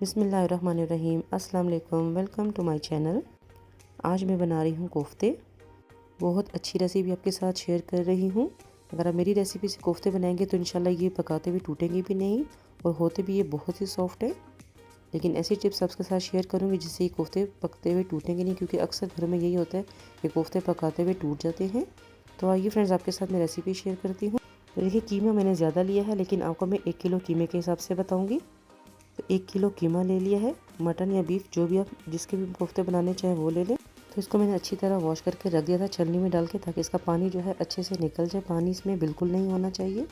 बिस्मिल्लाहिर्रहमानिर्रहीम। अस्सलाम वालेकुम, वेलकम टू माय चैनल। आज मैं बना रही हूँ कोफ्ते। बहुत अच्छी रेसिपी आपके साथ शेयर कर रही हूँ। अगर आप मेरी रेसिपी से कोफ्ते बनाएंगे तो इंशाल्लाह ये पकाते हुए टूटेंगे भी नहीं और होते भी ये बहुत ही सॉफ्ट है। लेकिन ऐसी टिप्स आपके साथ शेयर करूँगी जिससे ये कोफ्ते पकते हुए टूटेंगे नहीं, क्योंकि अक्सर घर में यही होता है कि कोफ्ते पकाते हुए टूट जाते हैं। तो आइए फ्रेंड्स, आपके साथ मैं रेसिपी शेयर करती हूँ। तो देखिए, कीमा मैंने ज़्यादा लिया है, लेकिन आपको मैं 1 किलो कीमे के हिसाब से बताऊँगी। तो 1 किलो कीमा ले लिया है, मटन या बीफ जो भी आप जिसके भी कोफ्ते बनाने चाहें वो ले लें। तो इसको मैंने अच्छी तरह वॉश करके रख दिया था छलनी में डाल के, ताकि इसका पानी जो है अच्छे से निकल जाए। पानी इसमें बिल्कुल नहीं होना चाहिए।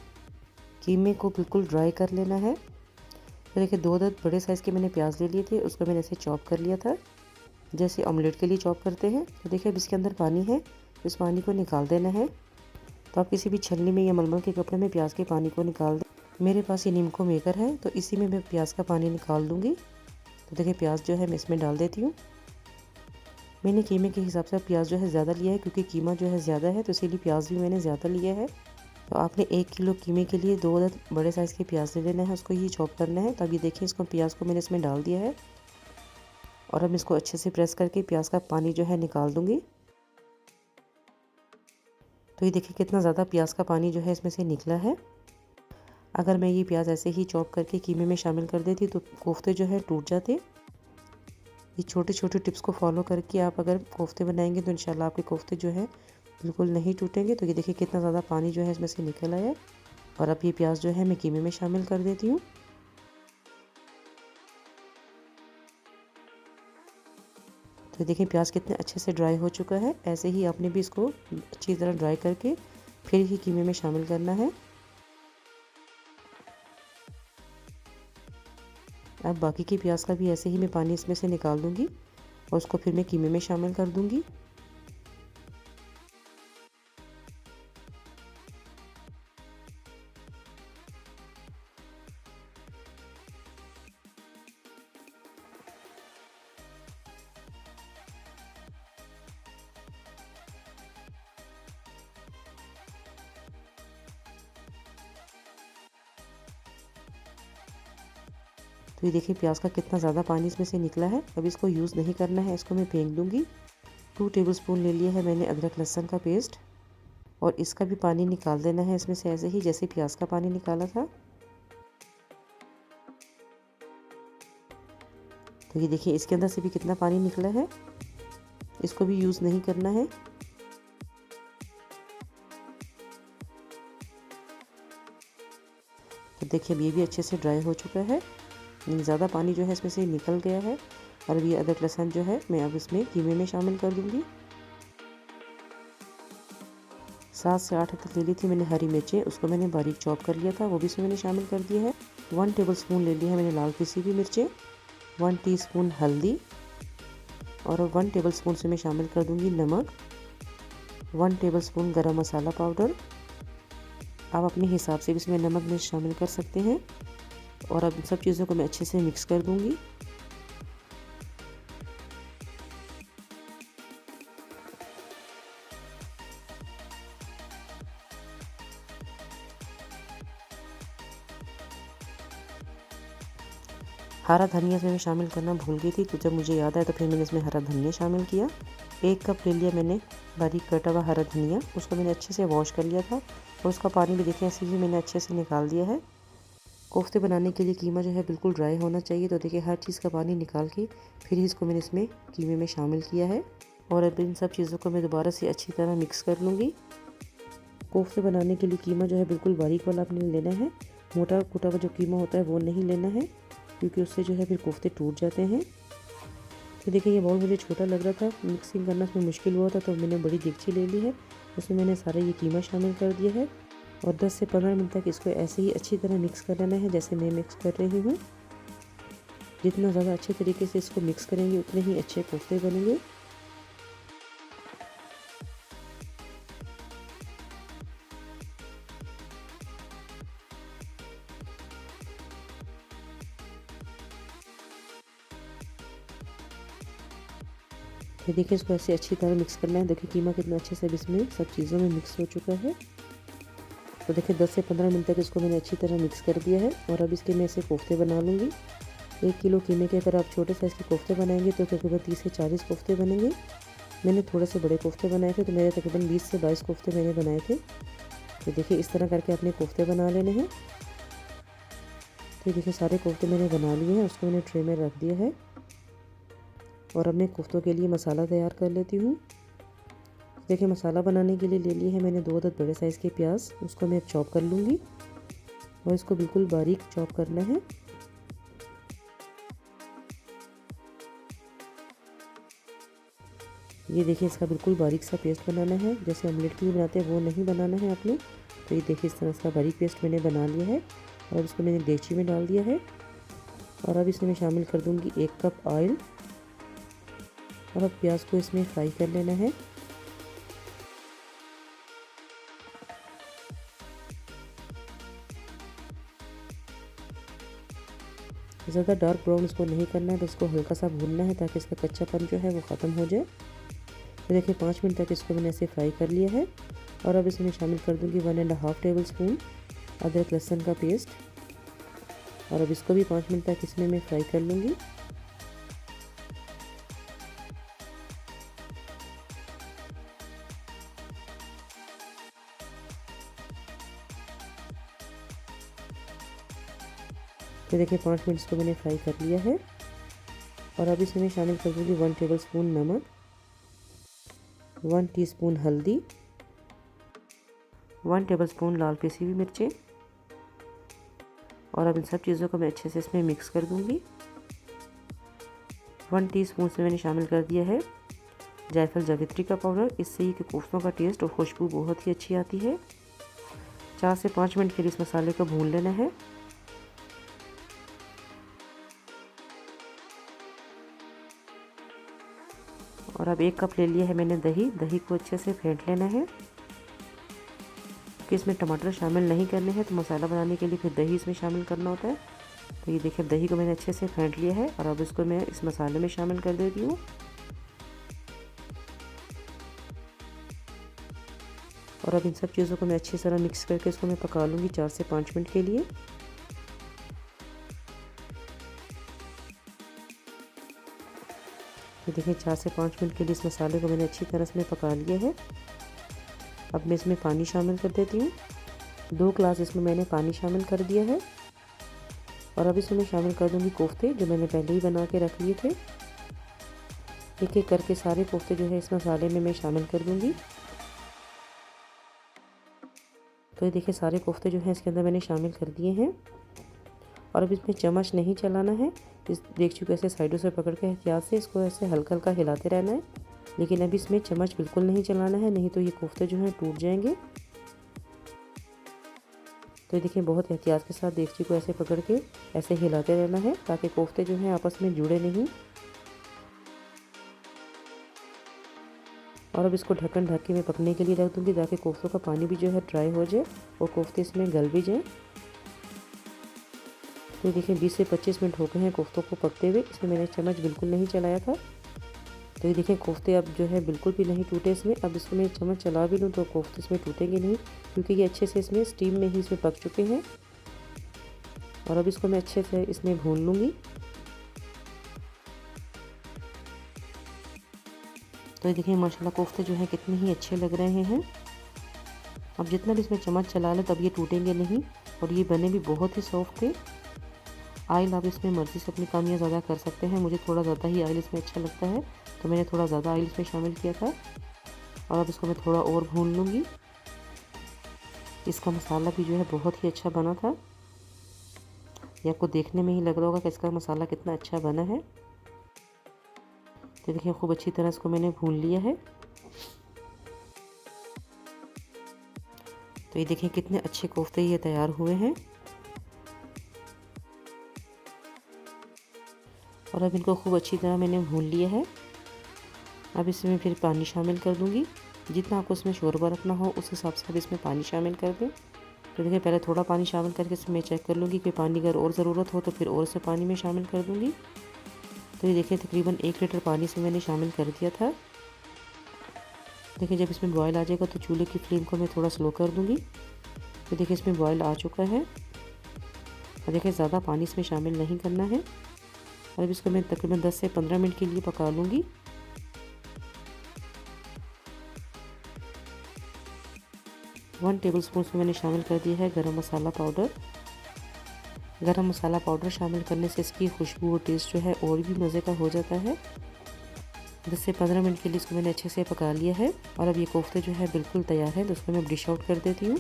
कीमे को बिल्कुल ड्राई कर लेना है। तो देखिए, 2 बड़े साइज़ के मैंने प्याज ले लिए थे, उसको मैंने ऐसे चॉप कर लिया था, जैसे ऑमलेट के लिए चॉप करते हैं। तो देखिए, अब इसके अंदर पानी है, इस पानी को निकाल देना है। तो आप किसी भी छलनी में या मलमल के कपड़े में प्याज के पानी को निकाल दें। मेरे पास ये नीमको मेकर है, तो इसी में मैं प्याज का पानी निकाल दूंगी। तो देखिए, प्याज जो है मैं इसमें डाल देती हूँ। मैंने कीमे के हिसाब से प्याज जो है ज़्यादा लिया है, क्योंकि कीमा जो है ज़्यादा है, तो इसीलिए प्याज भी मैंने ज़्यादा लिया है। तो आपने 1 किलो कीमे के लिए 2 बड़े साइज़ के प्याज ले लेना है, उसको ही चॉप करना है। तो अब ये देखिए, इसको प्याज को मैंने इसमें डाल दिया है और अब इसको अच्छे से प्रेस करके प्याज का पानी जो है निकाल दूँगी। तो ये देखिए, कितना ज़्यादा प्याज का पानी जो है इसमें से निकला है। अगर मैं ये प्याज ऐसे ही चॉप करके कीमे में शामिल कर देती तो कोफ्ते जो है टूट जाते। ये छोटे छोटे टिप्स को फॉलो करके आप अगर कोफ्ते बनाएंगे तो इंशाल्लाह आपके कोफ्ते जो है बिल्कुल नहीं टूटेंगे। तो ये देखिए, कितना ज़्यादा पानी जो है इसमें से निकल आया है। और अब ये प्याज जो है मैं कीमे में शामिल कर देती हूँ। तो देखिए, प्याज कितने अच्छे से ड्राई हो चुका है। ऐसे ही आपने भी इसको अच्छी तरह ड्राई करके फिर ही कीमे में शामिल करना है। अब बाकी की प्याज का भी ऐसे ही मैं पानी इसमें से निकाल दूंगी और उसको फिर मैं कीमे में शामिल कर दूंगी। तो ये देखिए, प्याज का कितना ज़्यादा पानी इसमें से निकला है। अब इसको यूज़ नहीं करना है, इसको मैं फेंक दूंगी। 2 टेबलस्पून ले लिया है मैंने अदरक लहसुन का पेस्ट, और इसका भी पानी निकाल देना है इसमें से, ऐसे ही जैसे प्याज का पानी निकाला था। तो ये देखिए, इसके अंदर से भी कितना पानी निकला है। इसको भी यूज़ नहीं करना है। तो देखिए, अब ये भी अच्छे से ड्राई हो चुका है। ज़्यादा पानी जो है इसमें से निकल गया है। और अब ये अदरक लहसुन जो है मैं अब इसमें कीमे में शामिल कर दूंगी। 7 से 8 तक ले ली थी मैंने हरी मिर्चें, उसको मैंने बारीक चॉप कर लिया था, वो भी इसमें मैंने शामिल कर दिया है। 1 टेबलस्पून ले लिया है मैंने लाल पिसी हुई मिर्चें, 1 टीस्पून हल्दी, और 1 टेबलस्पून से मैं शामिल कर दूंगी नमक, 1 टेबलस्पून गरम मसाला पाउडर। आप अपने हिसाब से भी इसमें नमक मिर्च शामिल कर सकते हैं। और अब इन सब चीज़ों को मैं अच्छे से मिक्स कर दूंगी। हरा धनिया इसमें मैं शामिल करना भूल गई थी, तो जब मुझे याद आया तो फिर मैंने इसमें हरा धनिया शामिल किया। 1 कप ले लिया मैंने बारीक कटा हुआ हरा धनिया, उसको मैंने अच्छे से वॉश कर लिया था और उसका पानी भी देखिए ऐसे ही मैंने अच्छे से निकाल दिया है। कोफ्ते बनाने के लिए कीमा जो है बिल्कुल ड्राई होना चाहिए। तो देखिए, हर चीज़ का पानी निकाल के फिर ही इसको मैंने इसमें कीमे में शामिल किया है। और अब इन सब चीज़ों को मैं दोबारा से अच्छी तरह मिक्स कर लूँगी। कोफ्ते बनाने के लिए कीमा जो है बिल्कुल बारीक वाला आपने लेना है। मोटा कुटा हुआ जो कीमा होता है वो नहीं लेना है, क्योंकि उससे जो है फिर कोफ्ते टूट जाते हैं। तो देखिए, ये बाउल मुझे छोटा लग रहा था, मिक्सिंग करना उसमें मुश्किल हुआ था, तो मैंने बड़ी देगची ले ली है, उसमें मैंने सारा ये कीमा शामिल कर दिया है। और 10 से 15 मिनट तक इसको ऐसे ही अच्छी तरह मिक्स कर लेना है, जैसे मैं मिक्स कर रही हूँ। जितना ज़्यादा अच्छे तरीके से इसको मिक्स करेंगे उतने ही अच्छे कोफ्ते बनेंगे। तो देखिए, इसको ऐसे अच्छी तरह मिक्स करना है। देखिए, कीमा कितना अच्छे से इसमें सब चीज़ों में मिक्स हो चुका है। तो देखिए, 10 से 15 मिनट तक इसको मैंने अच्छी तरह मिक्स कर दिया है। और अब इसके मैं ऐसे कोफ्ते बना लूँगी। 1 किलो कीमे के अगर आप छोटे साइज़ के कोफ्ते बनाएंगे तो तकरीबन 30 से 40 कोफ्ते बनेंगे। मैंने थोड़े से बड़े कोफ्ते बनाए थे तो मेरे तकरीबन 20 से 22 कोफ्ते मैंने बनाए थे। तो देखिए इस तरह करके अपने कोफ्ते बना लेने हैं। तो देखिए सारे कोफ्ते मैंने बना लिए हैं, उसको मैंने ट्रे में रख दिया है और अपने कोफ्तों के लिए मसाला तैयार कर लेती हूँ। देखिए मसाला बनाने के लिए ले लिए हैं मैंने 2 अदद बड़े साइज़ के प्याज, उसको मैं चॉप कर लूँगी और इसको बिल्कुल बारीक चॉप करना है। ये देखिए इसका बिल्कुल बारीक सा पेस्ट बनाना है, जैसे ऑमलेट के लिए बनाते हैं वो नहीं बनाना है आपने। तो ये देखिए इस तरह इसका बारीक पेस्ट मैंने बना लिया है और इसको मैंने देगची में डाल दिया है। और अब इसमें मैं शामिल कर दूँगी 1 कप ऑयल और अब प्याज को इसमें फ्राई कर लेना है। ज़्यादा डार्क ब्राउन इसको नहीं करना है, बस इसको हल्का सा भूनना है ताकि इसका कच्चापन जो है वो ख़त्म हो जाए। तो देखिए 5 मिनट तक इसको मैंने ऐसे फ्राई कर लिया है और अब इसमें शामिल कर दूंगी 1.5 टेबल स्पून अदरक लहसुन का पेस्ट और अब इसको भी 5 मिनट तक इसमें मैं फ्राई कर लूँगी। तो देखिए 5 मिनट इसको मैंने फ्राई कर लिया है और अब इसमें शामिल कर दूँगी 1 टेबल स्पून नमक, 1 टीस्पून हल्दी, 1 टेबल स्पून लाल पिसी हुई मिर्चें और अब इन सब चीज़ों को मैं अच्छे से इसमें मिक्स कर दूँगी। 1 टीस्पून से मैंने शामिल कर दिया है जायफल जावित्री का पाउडर, इससे ये कोफ्तों का टेस्ट और खुशबू बहुत ही अच्छी आती है। 4 से 5 मिनट के लिए इस मसाले को भून लेना है। और अब 1 कप ले लिया है मैंने दही को अच्छे से फेंट लेना है कि इसमें टमाटर शामिल नहीं करने हैं, तो मसाला बनाने के लिए फिर दही इसमें शामिल करना होता है। तो ये देखिए दही को मैंने अच्छे से फेंट लिया है और अब इसको मैं इस मसाले में शामिल कर देती हूँ। और अब इन सब चीज़ों को मैं अच्छी तरह मिक्स करके इसको मैं पका लूँगी 4 से 5 मिनट के लिए। तो देखिए 4 से 5 मिनट के लिए इस मसाले को मैंने अच्छी तरह से पका लिया है। अब मैं इसमें पानी शामिल कर देती हूँ। 2 ग्लास इसमें मैंने पानी शामिल कर दिया है और अब इसमें मैं शामिल कर दूँगी कोफ्ते जो मैंने पहले ही बना के रख लिए थे। एक एक करके सारे कोफ्ते जो है इस मसाले में मैं शामिल कर दूँगी। तो ये देखिए सारे कोफ्ते जो हैं इसके अंदर मैंने शामिल कर दिए हैं और अब इसमें चम्मच नहीं चलाना है, इस देगची को ऐसे साइडों से पकड़ के एहतियात से इसको ऐसे हल्का हल्का हिलाते रहना है। लेकिन अभी इसमें चम्मच बिल्कुल नहीं चलाना है, नहीं तो ये कोफ्ते जो हैं टूट जाएंगे। तो देखिए बहुत एहतियात के साथ देगची को ऐसे पकड़ के ऐसे हिलाते रहना है ताकि कोफ्ते जो हैं आपस में जुड़े नहीं। और अब इसको ढक्कन ढक के मैं पकने के लिए रख दूँगी ताकि कोफ्तों का पानी भी जो है ड्राई हो जाए और कोफ्ते इसमें गल भी जाएँ। तो देखिए 20 से 25 मिनट हो गए हैं कोफ्तों को पकते हुए, इसमें मैंने चम्मच बिल्कुल नहीं चलाया था। तो ये देखिए कोफ्ते अब जो है बिल्कुल भी नहीं टूटे इसमें। अब इसको मैं चम्मच चला भी लूँ तो कोफ्ते इसमें टूटेंगे नहीं क्योंकि ये अच्छे से इसमें स्टीम में ही इसमें पक चुके हैं। और अब इसको मैं अच्छे से इसमें भून लूँगी। तो ये देखिए माशाल्लाह कोफ्ते जो हैं कितने ही अच्छे लग रहे हैं। अब जितना भी इसमें चम्मच चला लें तब ये टूटेंगे नहीं और ये बने भी बहुत ही सॉफ्ट थे। ऑयल आप इसमें मर्ज़ी से अपनी कम या ज़्यादा कर सकते हैं। मुझे थोड़ा ज़्यादा ही ऑयल इसमें अच्छा लगता है तो मैंने थोड़ा ज़्यादा ऑयल इसमें शामिल किया था। और अब इसको मैं थोड़ा और भून लूँगी। इसका मसाला भी जो है बहुत ही अच्छा बना था, ये आपको देखने में ही लग रहा होगा कि इसका मसाला कितना अच्छा बना है। तो देखिए खूब अच्छी तरह इसको मैंने भून लिया है। तो ये देखिए कितने अच्छे कोफ्ते ये तैयार हुए हैं। और अब इनको खूब अच्छी तरह मैंने भून लिया है। अब इसमें फिर पानी शामिल कर दूंगी, जितना आपको इसमें शोरबा रखना हो उस हिसाब से अब इसमें पानी शामिल कर दें। तो देखिए पहले थोड़ा पानी शामिल करके इसमें चेक कर लूँगी कि पानी अगर और ज़रूरत हो तो फिर और से पानी में शामिल कर दूँगी। तो ये देखिए तकरीबन 1 लीटर पानी से मैंने शामिल कर दिया था। देखिए जब इसमें बॉयल आ जाएगा तो चूल्हे की फ्लेम को मैं थोड़ा स्लो कर दूँगी। तो देखिए इसमें बॉयल आ चुका है और देखिए ज़्यादा पानी इसमें शामिल नहीं करना है। और अब इसको मैं तकरीबन 10 से 15 मिनट के लिए पका लूँगी। वन टेबलस्पून में मैंने शामिल कर दिया है गरम मसाला पाउडर। गरम मसाला पाउडर शामिल करने से इसकी खुशबू और टेस्ट जो है और भी मज़े का हो जाता है। 10 से 15 मिनट के लिए इसको मैंने अच्छे से पका लिया है और अब ये कोफ्ते जो है बिल्कुल तैयार है। तो उसको मैं डिश आउट कर देती हूँ।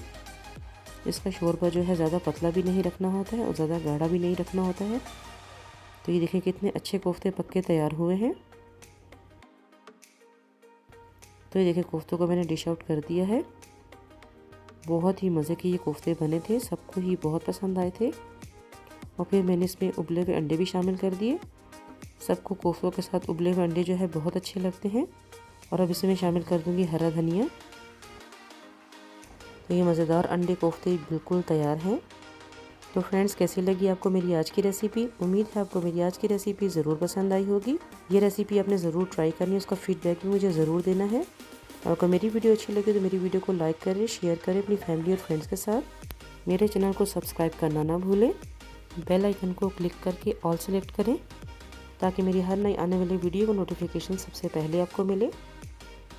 इसका शोरबा जो है ज़्यादा पतला भी नहीं रखना होता है और ज़्यादा गाढ़ा भी नहीं रखना होता है। तो ये देखिए कितने अच्छे कोफ्ते पक के तैयार हुए हैं। तो ये देखिए कोफ्तों को मैंने डिश आउट कर दिया है। बहुत ही मज़े के ये कोफ्ते बने थे, सबको ही बहुत पसंद आए थे। और फिर मैंने इसमें उबले हुए अंडे भी शामिल कर दिए। सबको कोफ्तों के साथ उबले हुए अंडे जो है बहुत अच्छे लगते हैं। और अब इसमें शामिल कर दूंगी हरा धनिया। तो ये मज़ेदार अंडे कोफ्ते बिल्कुल तैयार हैं। तो फ्रेंड्स, कैसी लगी आपको मेरी आज की रेसिपी? उम्मीद है आपको मेरी आज की रेसिपी ज़रूर पसंद आई होगी। ये रेसिपी आपने ज़रूर ट्राई करनी है, उसका फीडबैक भी मुझे ज़रूर देना है। और अगर मेरी वीडियो अच्छी लगे तो मेरी वीडियो को लाइक करें, शेयर करें अपनी फैमिली और फ्रेंड्स के साथ। मेरे चैनल को सब्सक्राइब करना ना भूलें। बेल आइकन को क्लिक करके ऑल सेलेक्ट करें ताकि मेरी हर नई आने वाली वीडियो का नोटिफिकेशन सबसे पहले आपको मिले।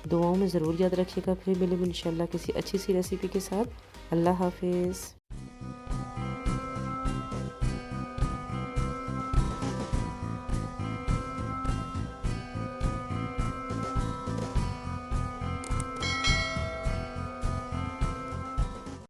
दुआओं में ज़रूर याद रखिएगा। फिर मिलेंगे इंशाल्लाह किसी अच्छी सी रेसिपी के साथ। अल्लाह हाफिज़।